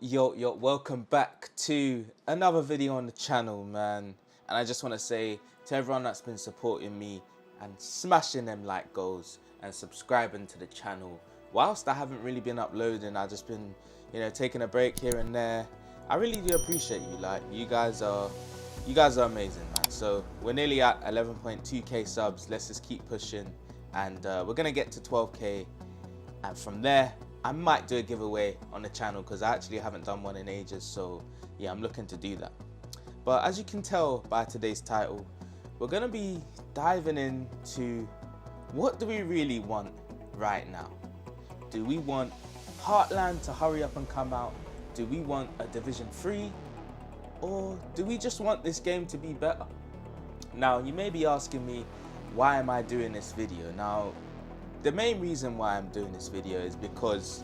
Yo, welcome back to another video on the channel, man. And I just want to say to everyone that's been supporting me and smashing them like goals and subscribing to the channel. Whilst I haven't really been uploading, I've just been, taking a break here and there. I really do appreciate you. Like, you guys are amazing, man. So we're nearly at 11.2k subs. Let's just keep pushing, and we're gonna get to 12k, and from there I might do a giveaway on the channel because I actually haven't done one in ages. So yeah, I'm looking to do that. But as you can tell by today's title, we're gonna be diving into what do we really want right now. Do we want Heartland to hurry up and come out? Do we want a Division 3? Or do we just want this game to be better? Now, you may be asking me, why am I doing this video? Now, the main reason why I'm doing this video is because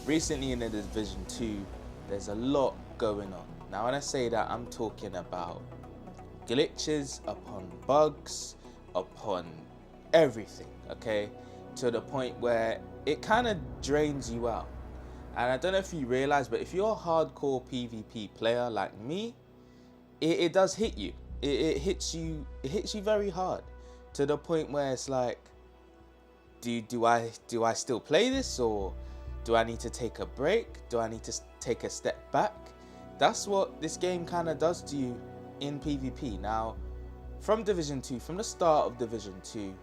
recently in the Division 2, there's a lot going on. Now, when I say that, I'm talking about glitches upon bugs, upon everything, okay? To the point where it kind of drains you out. And I don't know if you realize, but if you're a hardcore PvP player like me, it does hit you. It hits you very hard, to the point where it's like, do I still play this, or do I need to take a break? Do I need to take a step back? That's what this game kind of does to you in PvP. Now, from Division 2, from the start of Division 2,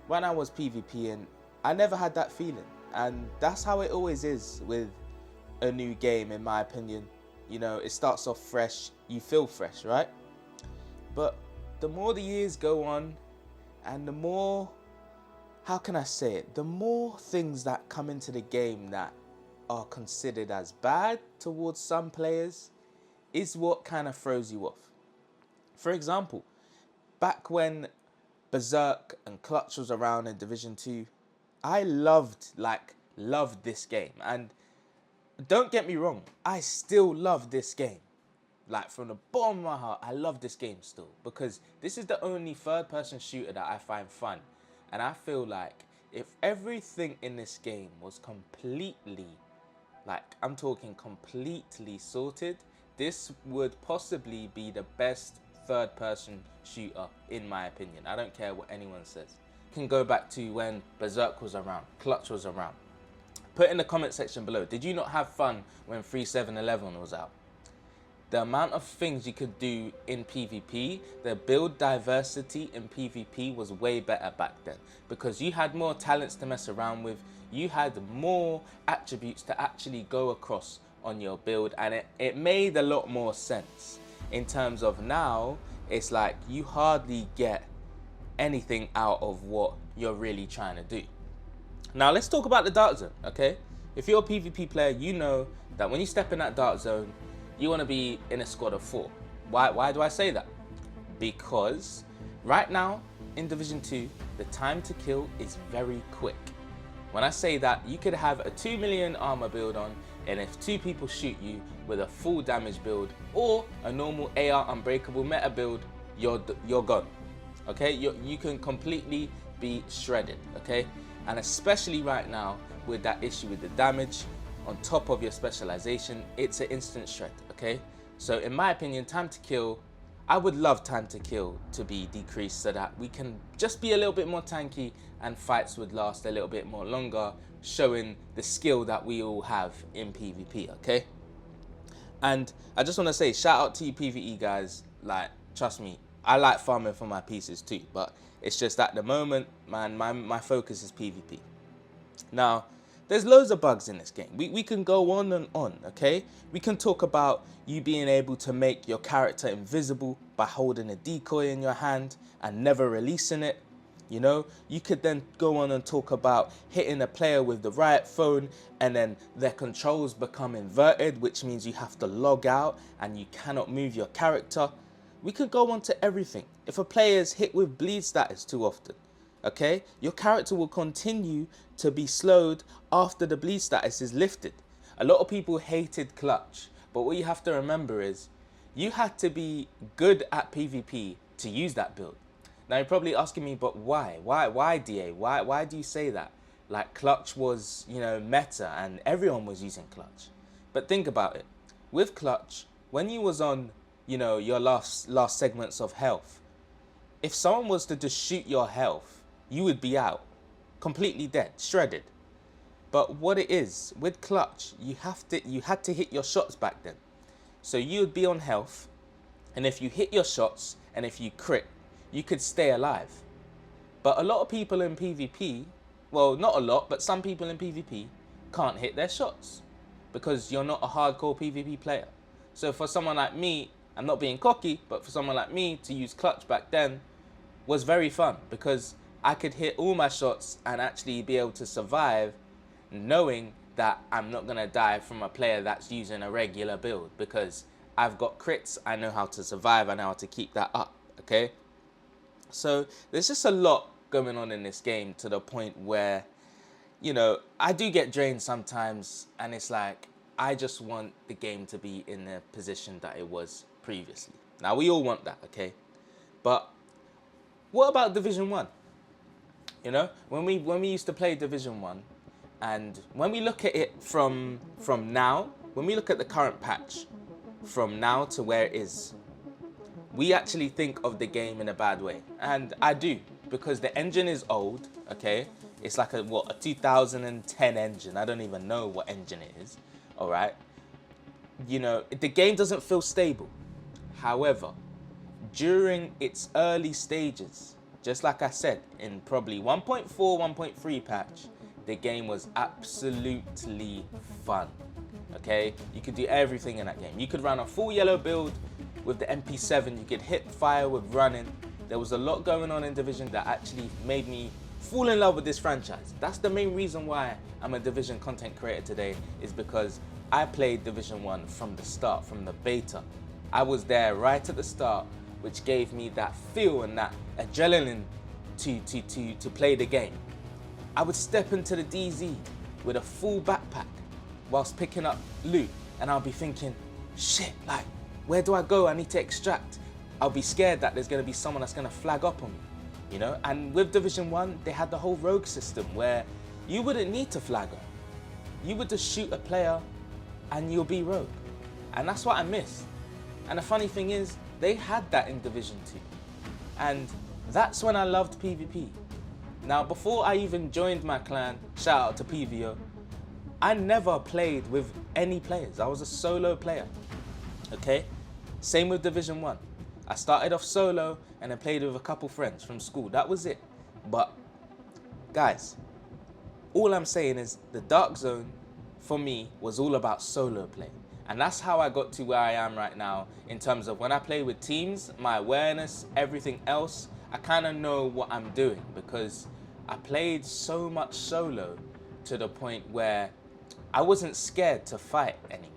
when I was PvPing, I never had that feeling. And that's how it always is with a new game, in my opinion. You know, it starts off fresh, you feel fresh, right? But the more the years go on, and the more, how can I say it, the more things that come into the game that are considered as bad towards some players is what kind of throws you off. For example, back when Berserk and Clutch was around in Division 2, I loved this game. And don't get me wrong, I still love this game. Like, from the bottom of my heart, I love this game still, because this is the only third-person shooter that I find fun. And I feel like if everything in this game was completely, like, I'm talking completely sorted, this would possibly be the best third-person shooter, in my opinion. I don't care what anyone says. You can go back to when Berserk was around, Clutch was around. Put in the comment section below, did you not have fun when 3711 was out? The amount of things you could do in PvP, the build diversity in PvP was way better back then, because you had more talents to mess around with, you had more attributes to actually go across on your build, and it made a lot more sense. In terms of now, it's like you hardly get anything out of what you're really trying to do. Now, let's talk about the Dark Zone, okay? If you're a PvP player, you know that when you step in that Dark Zone, you want to be in a squad of 4. Why do I say that? Because right now in Division 2, the time to kill is very quick. When I say that, you could have a 2 million armor build on, and if 2 people shoot you with a full damage build or a normal AR unbreakable meta build, you're gone. Okay, you can completely be shredded. Okay, and especially right now with that issue with the damage on top of your specialization, it's an instant shred. Okay, so in my opinion, time to kill, I would love time to kill to be decreased so that we can just be a little bit more tanky and fights would last a little bit more longer, showing the skill that we all have in PvP. Okay, and I just want to say shout out to you PvE guys. Like, trust me, I like farming for my pieces too, but it's just at the moment, man, my focus is PvP. Now, there's loads of bugs in this game. We can go on and on, okay? We can talk about you being able to make your character invisible by holding a decoy in your hand and never releasing it. You know, you could then go on and talk about hitting a player with the right phone and then their controls become inverted, which means you have to log out and you cannot move your character. We could go on to everything. If a player is hit with bleed status too often, okay, your character will continue to be slowed after the bleed status is lifted. A lot of people hated Clutch, but what you have to remember is you had to be good at PvP to use that build. Now you're probably asking me, but why? Why DA? Why do you say that? Like, Clutch was, meta and everyone was using Clutch. But think about it. with Clutch, when you was on, you know, your last segments of health, if someone was to just shoot your health, you would be out, completely dead, shredded. But what it is, with Clutch, you had to hit your shots back then. So you would be on health, and if you hit your shots, and if you crit, you could stay alive. But a lot of people in PvP, well, not a lot, but some people in PvP can't hit their shots because you're not a hardcore PvP player. So for someone like me, I'm not being cocky, but for someone like me to use Clutch back then was very fun because I could hit all my shots and actually be able to survive knowing that I'm not going to die from a player that's using a regular build because I've got crits, I know how to survive, I know how to keep that up, okay? So there's just a lot going on in this game to the point where, you know, I do get drained sometimes and it's like, I just want the game to be in the position that it was previously. Now, we all want that, okay? But what about Division 1? You know, when we used to play Division 1, and when we look at it from now, when we look at the current patch, from now to where it is, we actually think of the game in a bad way. And I do, because the engine is old, okay? It's like a 2010 engine. I don't even know what engine it is, all right? You know, the game doesn't feel stable. However, during its early stages, just like I said, in probably 1.4, 1.3 patch, the game was absolutely fun, okay? You could do everything in that game. You could run a full yellow build with the MP7, you could hit fire with running. There was a lot going on in Division that actually made me fall in love with this franchise. That's the main reason why I'm a Division content creator today, is because I played Division 1 from the start, from the beta. I was there right at the start, which gave me that feel and that adrenaline to play the game. I would step into the DZ with a full backpack whilst picking up loot, and I'll be thinking, shit, like, where do I go? I need to extract. I'll be scared that there's going to be someone that's going to flag up on me, you know? And with Division 1, they had the whole rogue system where you wouldn't need to flag up. You would just shoot a player and you'll be rogue. And that's what I miss. And the funny thing is, they had that in Division 2. And that's when I loved PvP. Now, before I even joined my clan, shout out to PVO, I never played with any players. I was a solo player, okay? Same with Division 1. I started off solo and then played with a couple friends from school. That was it. But, guys, all I'm saying is the Dark Zone, for me, was all about solo play. And that's how I got to where I am right now in terms of when I play with teams, my awareness, everything else, I kind of know what I'm doing because I played so much solo to the point where I wasn't scared to fight anymore.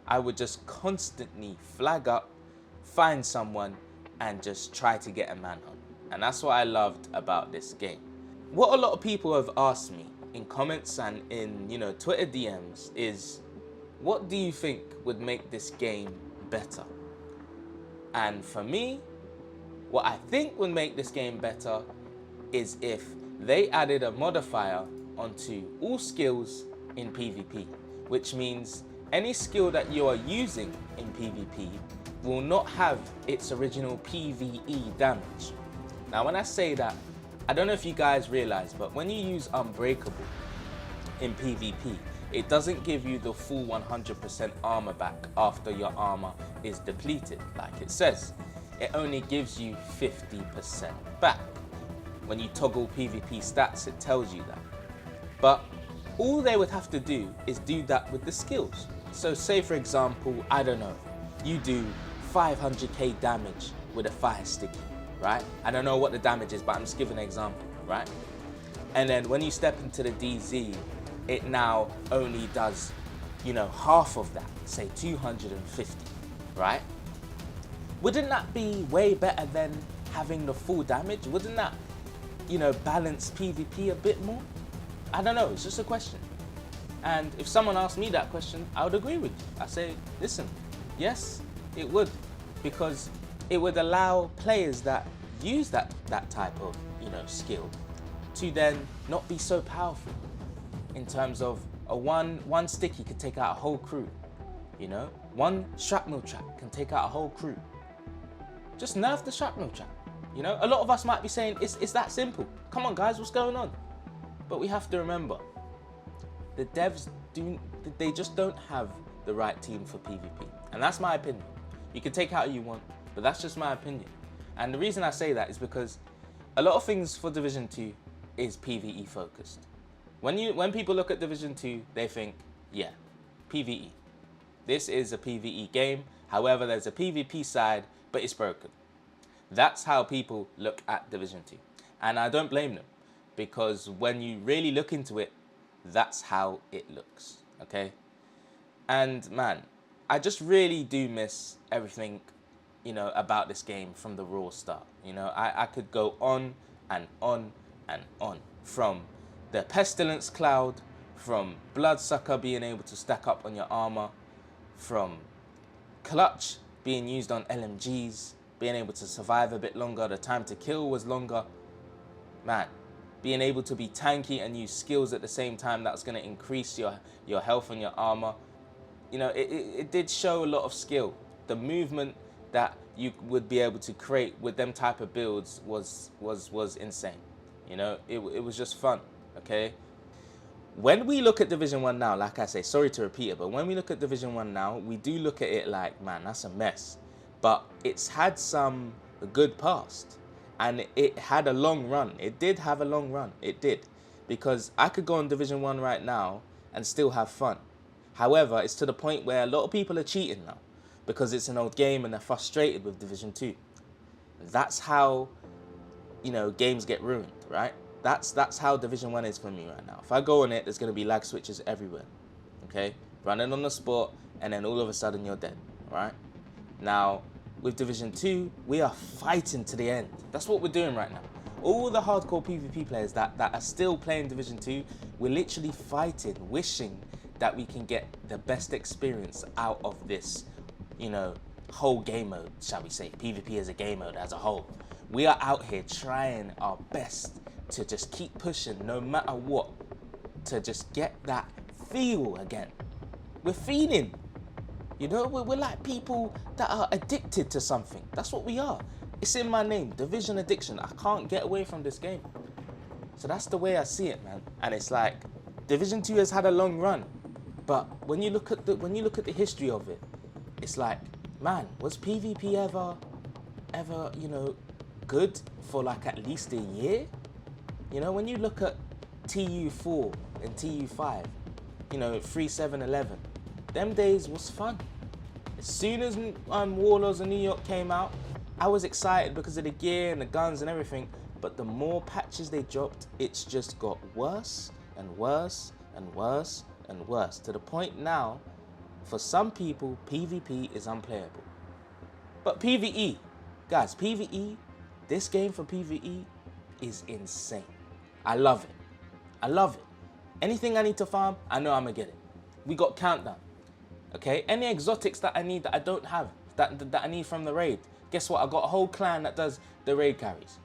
I would just constantly flag up, find someone, and just try to get a manhunt. And that's what I loved about this game. What a lot of people have asked me in comments and in, you know, Twitter DMs is, what do you think would make this game better? And for me, what I think would make this game better is if they added a modifier onto all skills in PvP, which means any skill that you are using in PvP will not have its original PvE damage. Now, when I say that, I don't know if you guys realize, but when you use Unbreakable in PvP, it doesn't give you the full 100% armor back after your armor is depleted, like it says. It only gives you 50% back. When you toggle PvP stats, it tells you that. But all they would have to do is do that with the skills. So say, for example, I don't know, you do 500k damage with a fire sticky, right? I don't know what the damage is, but I'm just giving an example, right? And then when you step into the DZ, it now only does, you know, half of that, say 250, right? Wouldn't that be way better than having the full damage? Wouldn't that, you know, balance PvP a bit more? I don't know, it's just a question. And if someone asked me that question, I would agree with you. I say, listen, yes, it would, because it would allow players that use that type of, you know, skill to then not be so powerful. In terms of a one sticky could take out a whole crew, you know? One shrapnel trap can take out a whole crew. Just nerf the shrapnel trap. You know, a lot of us might be saying it's that simple. Come on, guys, what's going on? But we have to remember, the devs they just don't have the right team for PvP, and that's my opinion. You can take out who you want, but that's just my opinion. And the reason I say that is because a lot of things for Division 2 is PvE focused. When people look at Division 2, they think, yeah, PvE. This is a PvE game. However, there's a PvP side, but it's broken. That's how people look at Division 2. And I don't blame them, because when you really look into it, that's how it looks, okay? And man, I just really do miss everything, you know, about this game from the raw start. You know, I could go on and on and on. From the Pestilence Cloud, from Bloodsucker being able to stack up on your armor, from Clutch being used on LMGs, being able to survive a bit longer, the time to kill was longer. Man, being able to be tanky and use skills at the same time, that's going to increase your health and your armor. You know, it did show a lot of skill. The movement that you would be able to create with them type of builds was insane. You know, it was just fun, okay? When we look at Division 1 now, like I say, sorry to repeat it, but when we look at Division 1 now, we do look at it like, man, that's a mess. But it's had some good past, and it had a long run. It did have a long run, it did. Because I could go on Division 1 right now and still have fun. However, it's to the point where a lot of people are cheating now because it's an old game and they're frustrated with Division 2. That's how, you know, games get ruined, right? That's how Division 1 is for me right now. If I go on it, there's going to be lag switches everywhere, okay? Running on the spot, and then all of a sudden you're dead, right? Now, with Division 2, we are fighting to the end. That's what we're doing right now. All the hardcore PvP players that are still playing Division 2, we're literally fighting, wishing that we can get the best experience out of this, you know, whole game mode, shall we say. PvP as a game mode as a whole. We are out here trying our best to just keep pushing no matter what, to just get that feel again. We're feeling, you know, we're like people that are addicted to something. That's what we are. It's in my name, Division Addiction. I can't get away from this game. So that's the way I see it, man. And it's like, Division 2 has had a long run, but when you look at the history of it, it's like, man, was PvP ever, you know, good for like at least a year? You know, when you look at TU4 and TU5, you know, 3, 7, 11, them days was fun. As soon as Warlords of New York came out, I was excited because of the gear and the guns and everything, but the more patches they dropped, it's just got worse and worse and worse and worse, to the point now, for some people, PvP is unplayable. But PvE, guys, PvE, this game for PvE is insane. I love it. I love it. Anything I need to farm, I know I'm gonna get it. We got Countdown, okay? Any exotics that I need that I don't have, that I need from the raid, guess what? I got a whole clan that does the raid carries.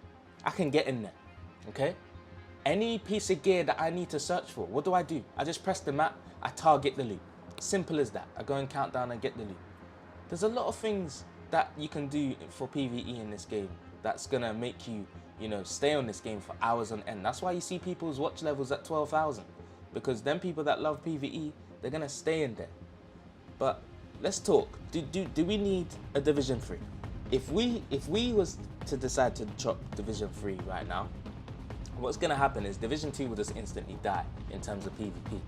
I can get in there, okay? Any piece of gear that I need to search for, what do? I just press the map, I target the loot. Simple as that. I go and Countdown and get the loot. There's a lot of things that you can do for PvE in this game that's gonna make you, you know, stay on this game for hours on end. That's why you see people's watch levels at 12,000, because them people that love PvE, they're gonna stay in there. But let's talk. Do we need a Division 3? If we was to decide to drop Division 3 right now, what's gonna happen is Division 2 will just instantly die in terms of PvP,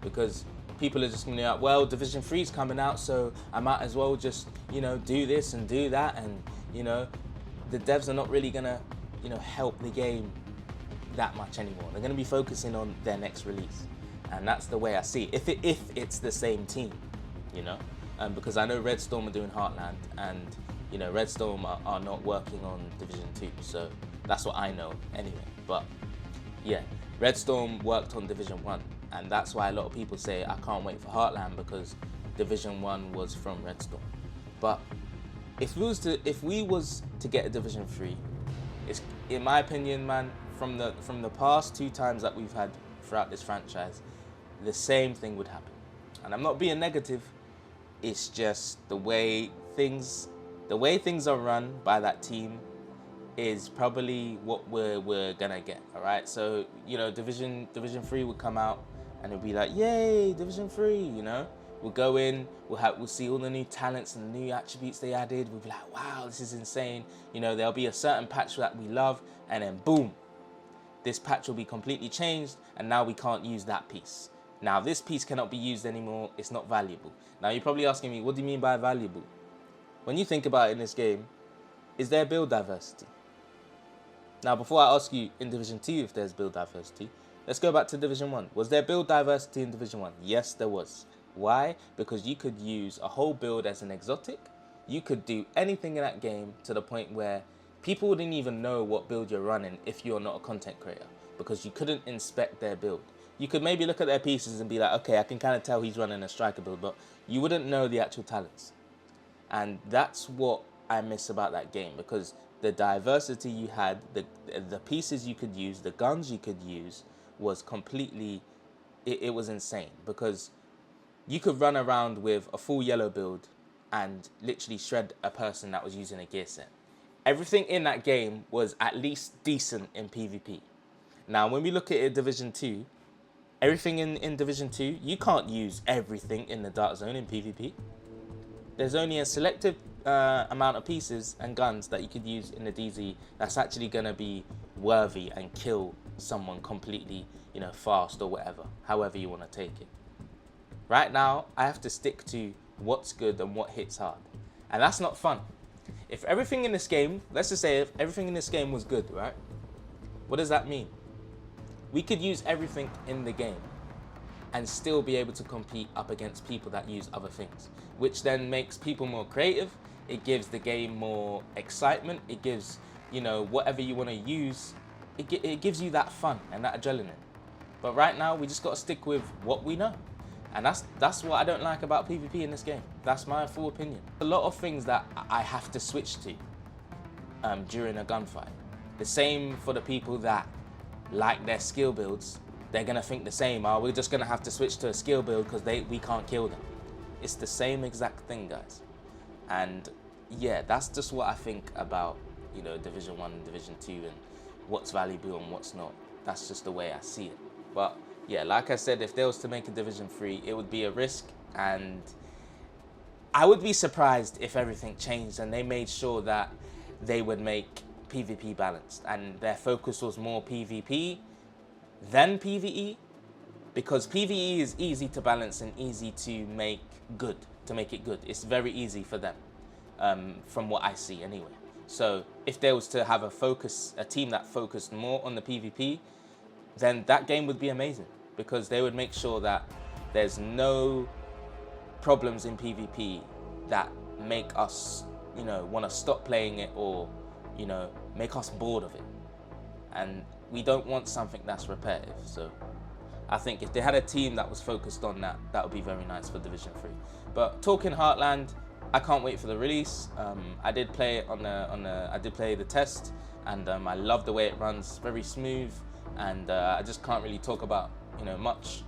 because people are just gonna be like, well, Division 3 is coming out, so I might as well just, you know, do this and do that, and, you know, the devs are not really gonna, you know, help the game that much anymore. They're gonna be focusing on their next release, and that's the way I see it. If it's the same team, you know, because I know Red Storm are doing Heartland, and you know, Red Storm are not working on Division 2, so that's what I know anyway. But yeah, Red Storm worked on Division 1, and that's why a lot of people say I can't wait for Heartland, because Division 1 was from Red Storm. But if we was to get a Division 3, it's, in my opinion, man, from the past 2 times that we've had throughout this franchise, the same thing would happen. And I'm not being negative, It's just the way things are run by that team is probably what we're gonna get. All right, so you know, Division 3 would come out and it'll be like, yay, Division 3, you know. We'll go in, we'll see all the new talents and the new attributes they added. We'll be like, wow, this is insane. You know, there'll be a certain patch that we love, and then boom, this patch will be completely changed, and now we can't use that piece. Now this piece cannot be used anymore, it's not valuable. Now you're probably asking me, what do you mean by valuable? When you think about it in this game, is there build diversity? Now before I ask you in Division 2 if there's build diversity, let's go back to Division 1. Was there build diversity in Division 1? Yes, there was. Why? Because you could use a whole build as an exotic. You could do anything in that game to the point where people wouldn't even know what build you're running if you're not a content creator, because you couldn't inspect their build. You could maybe look at their pieces and be like, okay, I can kind of tell he's running a striker build, but you wouldn't know the actual talents. And that's what I miss about that game, because the diversity you had, the pieces you could use, the guns you could use was completely, it was insane, because you could run around with a full yellow build and literally shred a person that was using a gear set. Everything in that game was at least decent in PvP. Now, when we look at it, Division 2, everything in Division 2, you can't use everything in the Dark Zone in PvP. There's only a selective amount of pieces and guns that you could use in the DZ that's actually going to be worthy and kill someone completely, you know, fast or whatever, however you want to take it. Right now, I have to stick to what's good and what hits hard. And that's not fun. If everything in this game, let's just say if everything in this game was good, right? What does that mean? We could use everything in the game and still be able to compete up against people that use other things, which then makes people more creative. It gives the game more excitement. It gives, you know, whatever you want to use, it gives you that fun and that adrenaline. But right now, we just got to stick with what we know. And that's what I don't like about PvP in this game. That's my full opinion. A lot of things that I have to switch to during a gunfight. The same for the people that like their skill builds. They're gonna think the same. Oh, we're just gonna have to switch to a skill build because we can't kill them. It's the same exact thing, guys. And yeah, that's just what I think about, you know, Division 1 and Division 2 and what's valuable and what's not. That's just the way I see it. But yeah, like I said, if they was to make a Division 3, it would be a risk, and I would be surprised if everything changed and they made sure that they would make PvP balanced and their focus was more PvP than PvE, because PvE is easy to balance and easy to make good, to make it good. It's very easy for them, from what I see anyway. So if they was to have a team that focused more on the PvP, then that game would be amazing, because they would make sure that there's no problems in PvP that make us, you know, want to stop playing it or, you know, make us bored of it. And we don't want something that's repetitive. So I think if they had a team that was focused on that, that would be very nice for Division 3. But talking Heartland, I can't wait for the release. I did play it I did play the test, and I love the way it runs, very smooth. And I just can't really talk about, much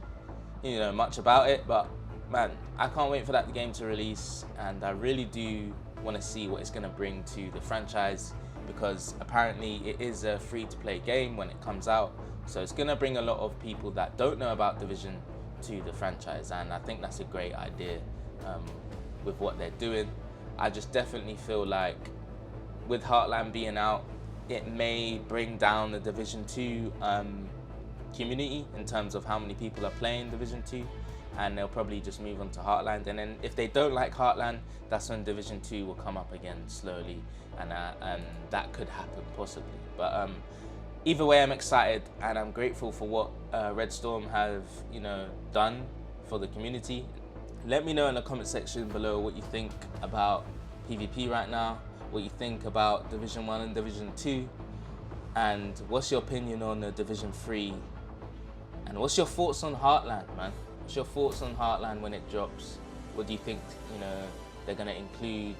about it, but man, I can't wait for that game to release, and I really do want to see what it's going to bring to the franchise, because apparently it is a free-to-play game when it comes out, so it's going to bring a lot of people that don't know about Division to the franchise, and I think that's a great idea with what they're doing. I just definitely feel like with Heartland being out, it may bring down the Division 2 community in terms of how many people are playing Division 2, and they'll probably just move on to Heartland. And then if they don't like Heartland, that's when Division 2 will come up again slowly, and that could happen possibly. But either way, I'm excited and I'm grateful for what Red Storm have done for the community. Let me know in the comment section below what you think about PvP right now, what you think about Division 1 and Division 2, and what's your opinion on the Division 3, and what's your thoughts on Heartland, man? What's your thoughts on Heartland when it drops? What do you think they're going to include?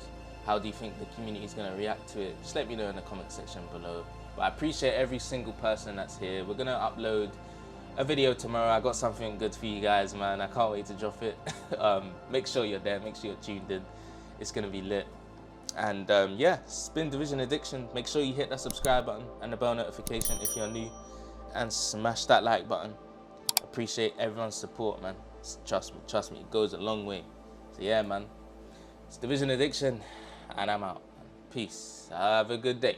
How do you think the community is going to react to it? Just let me know in the comment section below. But I appreciate every single person that's here. We're going to upload a video tomorrow. I got something good for you guys, man. I can't wait to drop it. Make sure you're there. Make sure you're tuned in. It's gonna be lit. And yeah, Spin Division Addiction. Make sure you hit that subscribe button and the bell notification if you're new, and smash that like button. Appreciate everyone's support, man. Trust me, it goes a long way. So yeah, man, it's Division Addiction, and I'm out. Peace. Have a good day.